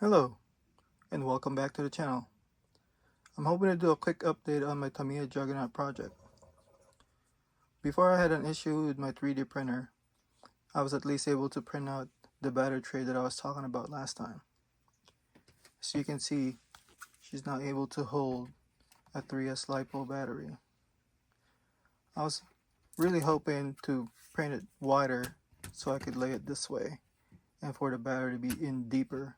Hello, and welcome back to the channel. I'm hoping to do a quick update on my Tamiya Juggernaut project. Before I had an issue with my 3D printer, I was at least able to print out the battery tray that I was talking about last time. As you can see, she's now able to hold a 3S LiPo battery. I was really hoping to print it wider so I could lay it this way and for the battery to be in deeper,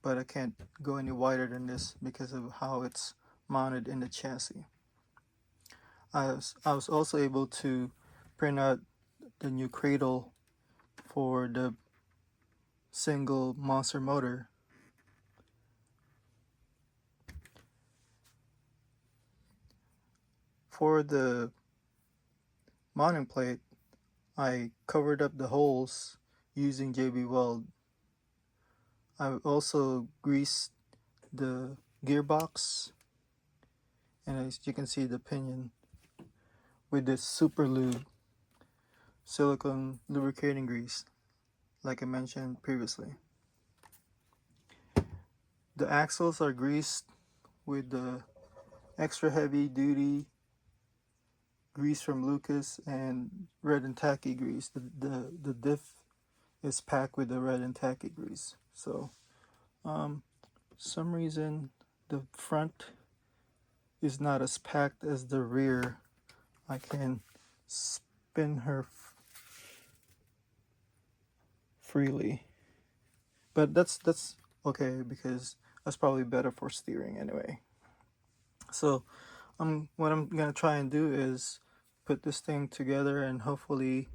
but I can't go any wider than this because of how it's mounted in the chassis. I was also able to print out the new cradle for the single monster motor. For the mounting plate, I covered up the holes using JB Weld. I also greased the gearbox, and as you can see, the pinion with this super lube silicone lubricating grease, like I mentioned previously. The axles are greased with the extra heavy duty grease from Lucas and red and tacky grease. The diff is packed with the red and tacky grease. So some reason the front is not as packed as the rear. I can spin her freely, but that's okay because that's probably better for steering anyway. So what I'm gonna try and do is put this thing together and hopefully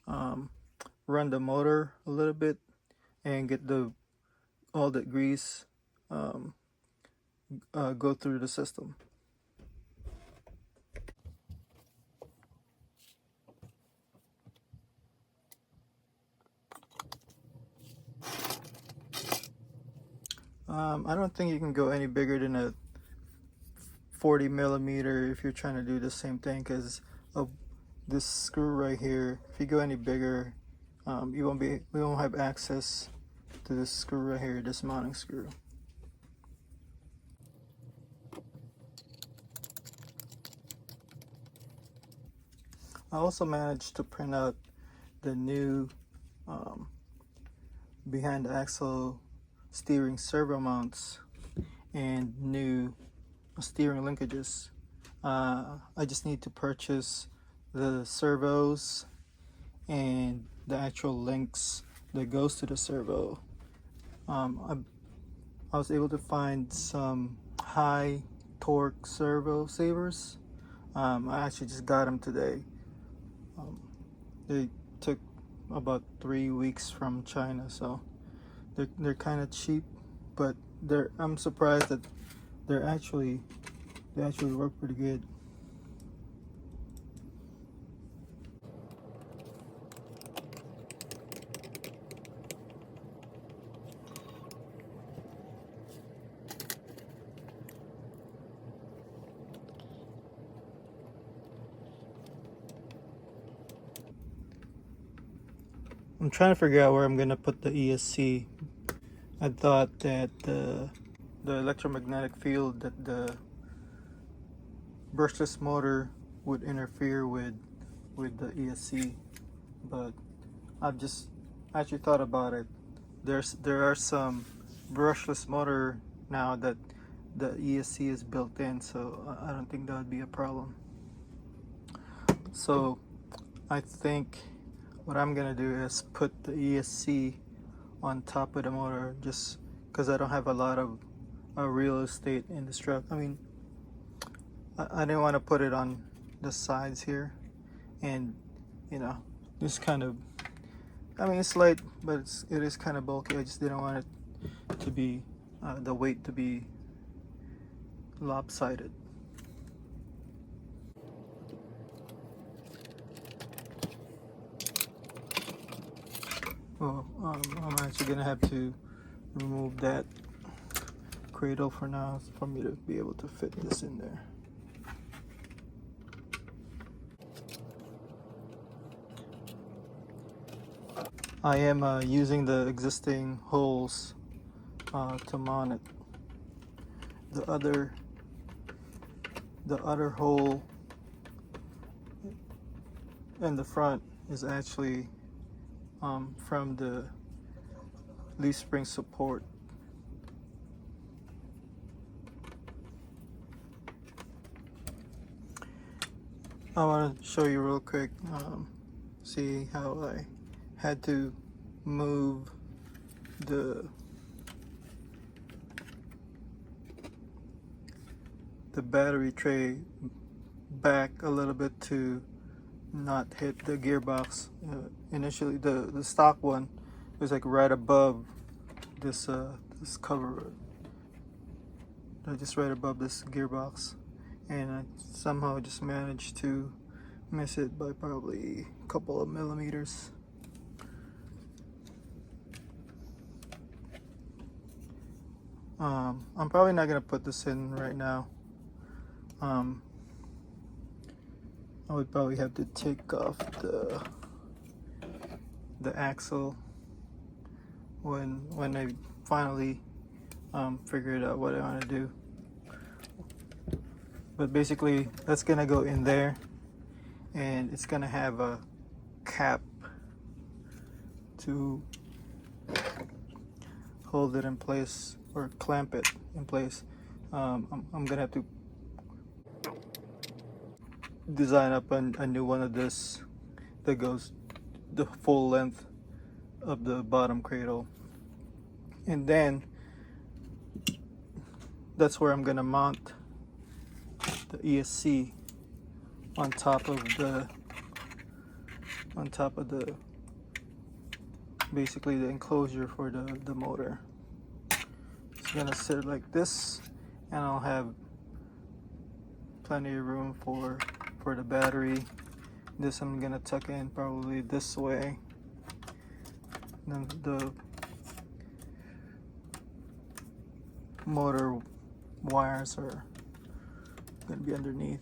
run the motor a little bit and get all that grease go through the system. I don't think you can go any bigger than a 40 millimeter if you're trying to do the same thing, because of this screw right here. If you go any bigger, we won't have access to this screw right here, this mounting screw. I also managed to print out the new behind the axle steering servo mounts and new steering linkages. I just need to purchase the servos and the actual links that goes to the servo. I was able to find some high torque servo savers. I actually just got them today. They took about 3 weeks from China, so they're kind of cheap, but I'm surprised that they actually work pretty good. I'm trying to figure out where I'm gonna put the ESC. I thought that the electromagnetic field that the brushless motor would interfere with the ESC, but I've just actually thought about it. There are some brushless motor now that the ESC is built in, so I don't think that would be a problem. So I think what I'm gonna do is put the ESC on top of the motor, just because I don't have a lot of real estate in this truck. I mean, I didn't want to put it on the sides here, and you know, just kind of, I mean, it's light, but it is kind of bulky. I just didn't want it to be the weight to be lopsided. Well, I'm actually gonna have to remove that cradle for now for me to be able to fit this in there. I am using the existing holes to mount it. The other hole in the front is actually from the leaf spring support. I want to show you real quick, see how I had to move the battery tray back a little bit to not hit the gearbox. Initially the stock one was like right above this this cover, just right above this gearbox, and I somehow just managed to miss it by probably a couple of millimeters. I'm probably not gonna put this in right now. I would probably have to take off the axle when I finally figured out what I want to do. But basically, that's gonna go in there, and it's gonna have a cap to hold it in place or clamp it in place. I'm gonna have to design up a new one of this that goes the full length of the bottom cradle, and then that's where I'm gonna mount the ESC on top of the basically the enclosure for the motor. It's gonna sit like this, and I'll have plenty of room for the battery. This I'm gonna tuck in probably this way. Then the motor wires are gonna be underneath.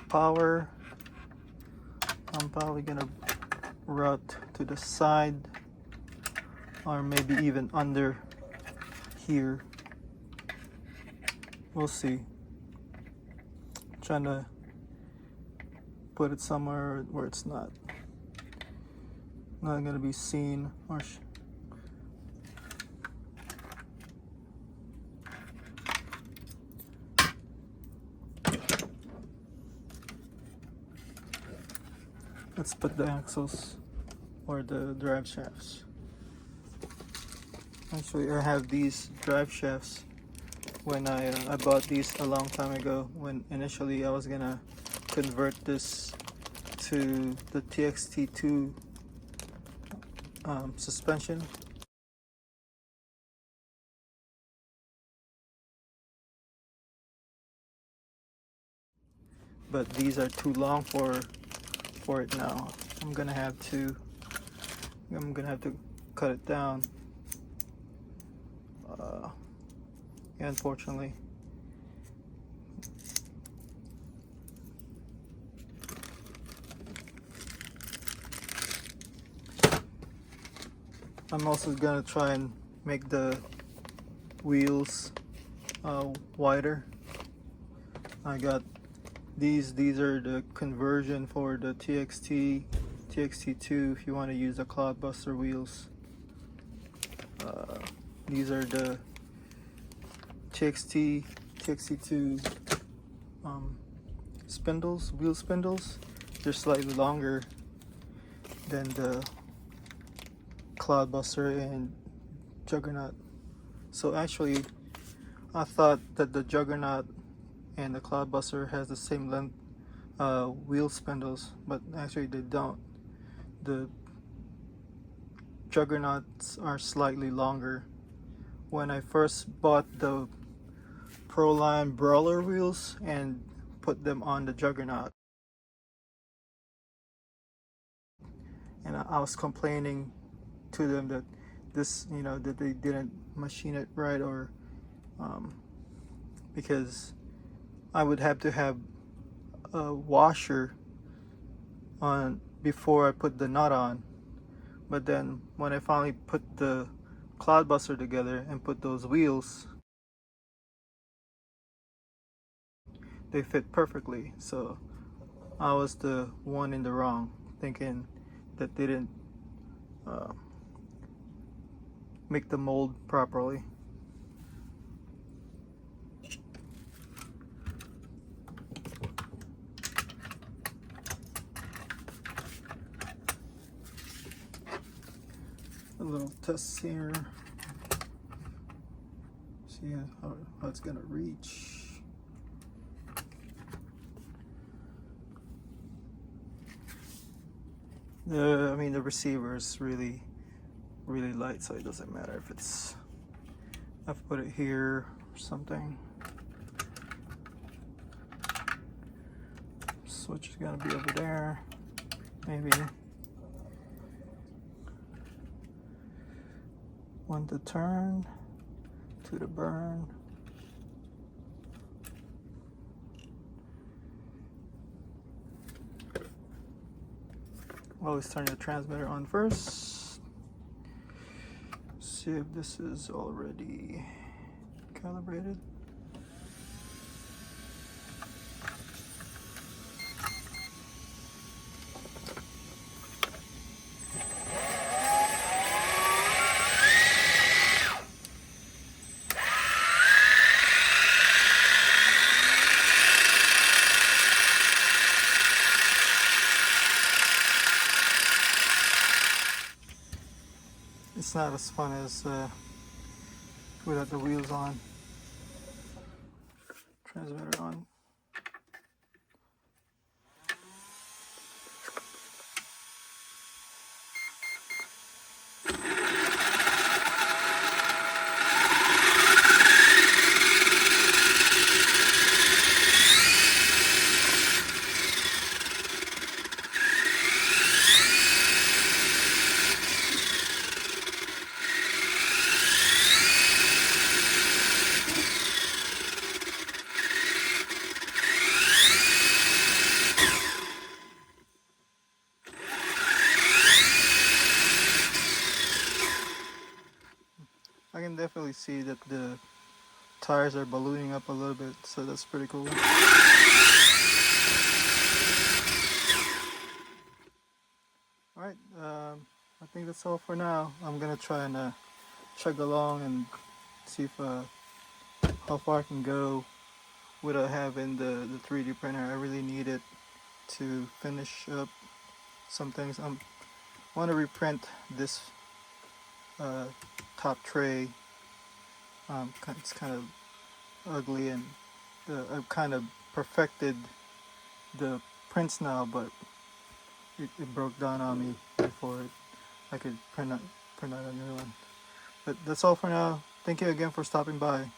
Power, I'm probably gonna route to the side, or maybe even under here. We'll see. Trying to put it somewhere where it's not gonna be seen or let's put the axles or the drive shafts. Actually, I have these drive shafts when I bought these a long time ago, when initially I was gonna convert this to the TXT2 suspension. But these are too long for it now. I'm gonna have to cut it down. Unfortunately. I'm also gonna try and make the wheels wider. I got these are the conversion for the TXT2 if you want to use the clodbuster wheels. These are the TXT2 spindles, wheel spindles. They're slightly longer than the clodbuster and Juggernaut. So actually, I thought that the Juggernaut and the clodbuster has the same length wheel spindles, but actually they don't. The Juggernauts are slightly longer. When I first bought the Proline Brawler wheels and put them on the Juggernaut, and I was complaining to them that this, that they didn't machine it right, or because I would have to have a washer on before I put the nut on. But then when I finally put the cloudbuster together and put those wheels, they fit perfectly. So I was the one in the wrong, thinking that they didn't make the mold properly. A little test here. See how it's gonna reach. I mean, the receiver is really light, so it doesn't matter if it's, I've put it here or something. Switch is gonna be over there, maybe. One to turn, two to burn. Always turn the transmitter on first. See if this is already calibrated. It's not as fun as without the wheels on. Transmitter on. I can definitely see that the tires are ballooning up a little bit, so that's pretty cool. Alright, I think that's all for now. I'm gonna try and chug along and see if how far I can go without having the 3D printer. I really need it to finish up some things. I want to reprint this top tray. It's kind of ugly, and I've kind of perfected the prints now, but it broke down on me before I could print out a new one. But that's all for now. Thank you again for stopping by.